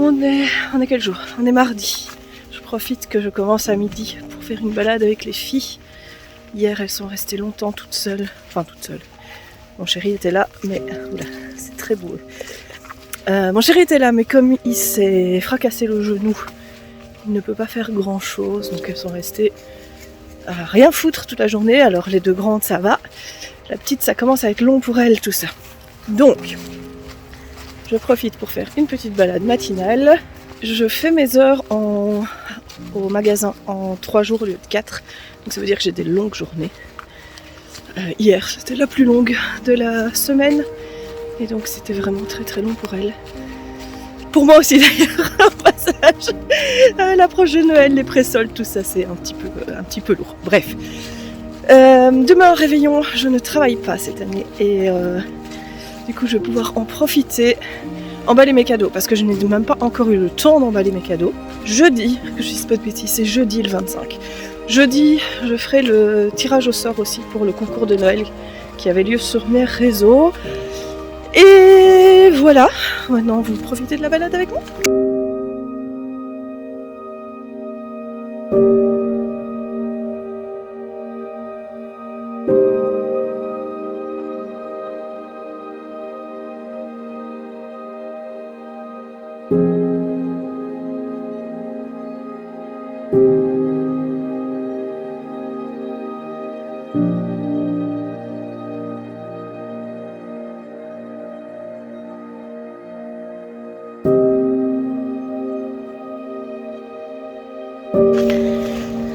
On est quel jour? On est mardi. Je profite que je commence à midi pour faire une balade avec les filles. Hier, elles sont restées longtemps toutes seules. Enfin, toutes seules. Mon chéri était là, mais... Oula, c'est très beau. Mon chéri était là, mais comme il s'est fracassé le genou, il ne peut pas faire grand-chose. Donc elles sont restées à rien foutre toute la journée. Alors les deux grandes, ça va. La petite, ça commence à être long pour elle, tout ça. Donc, je profite pour faire une petite balade matinale. Je fais mes heures au magasin en 3 jours au lieu de 4. Donc ça veut dire que j'ai des longues journées. Hier, c'était la plus longue de la semaine. Et donc c'était vraiment très très long pour elle. Pour moi aussi d'ailleurs, au passage. L'approche de Noël, les présoldes, tout ça, c'est un petit peu lourd. Bref. Demain, réveillon, je ne travaille pas cette année. Et du coup, je vais pouvoir en profiter. Emballer mes cadeaux, parce que je n'ai même pas encore eu le temps d'emballer mes cadeaux. Jeudi, que je dise pas de bêtises, c'est jeudi le 25. Jeudi, je ferai le tirage au sort aussi pour le concours de Noël qui avait lieu sur mes réseaux. Et voilà, maintenant vous profitez de la balade avec moi.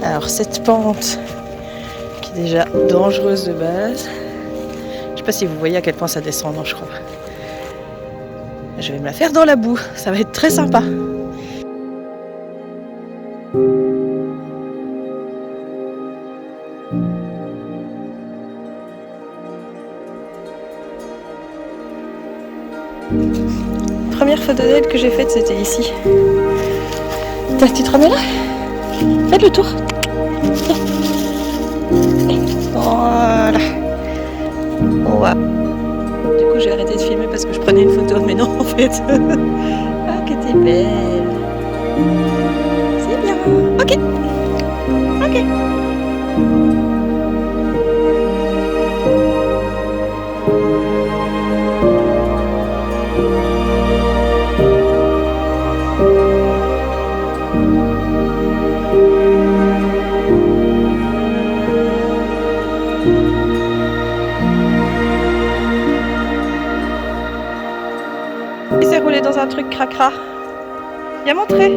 Alors cette pente qui est déjà dangereuse de base, je sais pas si vous voyez à quel point ça descend, non, je crois. Je vais me la faire dans la boue, ça va être très sympa. La première photo d'elle que j'ai faite, c'était ici. Tu te remets là? Faites le tour. Voilà. Wow. Du coup, j'ai arrêté de filmer parce que je prenais une photo, mais non, en fait. Ah, que t'es belle. C'est bien. Ok. Ok. Il s'est roulé dans un truc cracra. Viens montrer.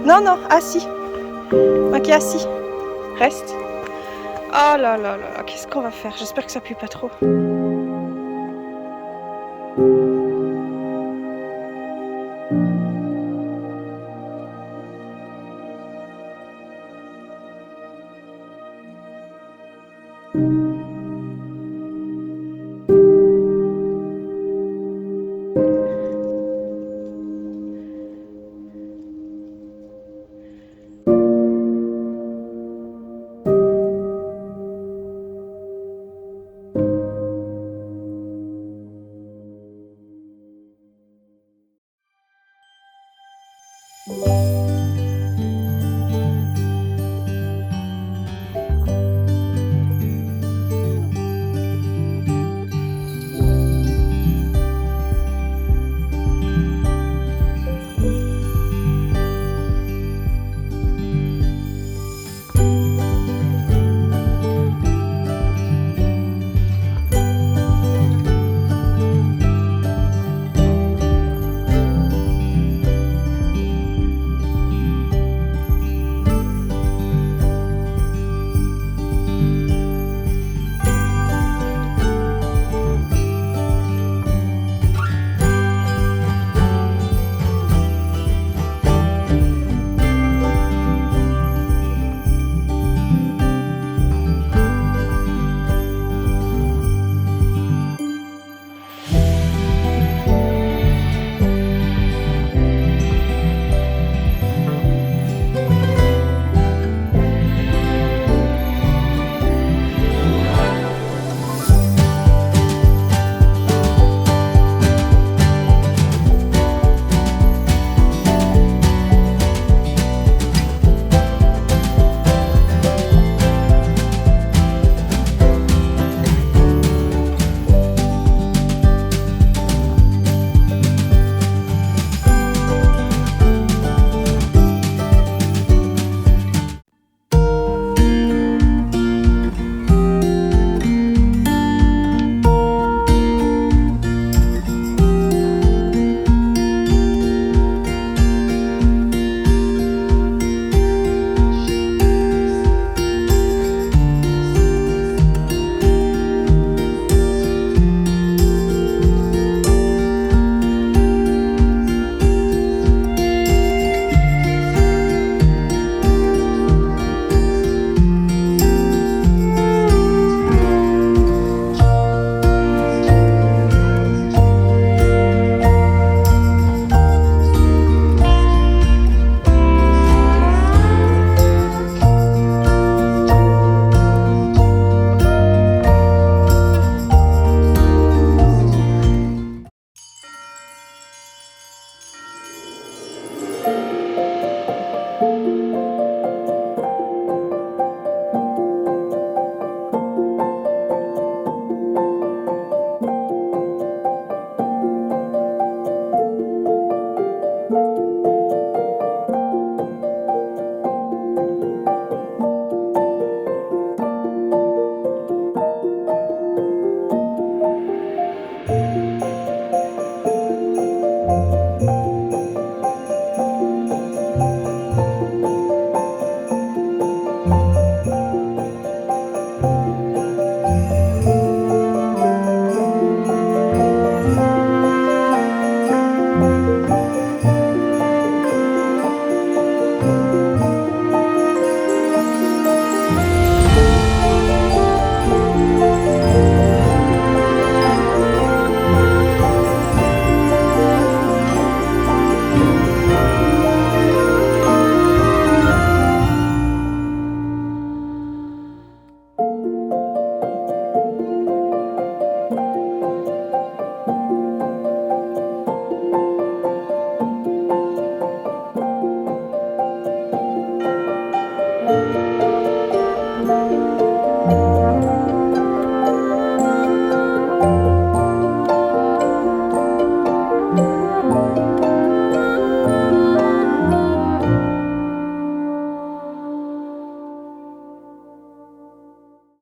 Non, non, assis. Ok, assis. Reste. Oh là là là là, qu'est-ce qu'on va faire? J'espère que ça pue pas trop.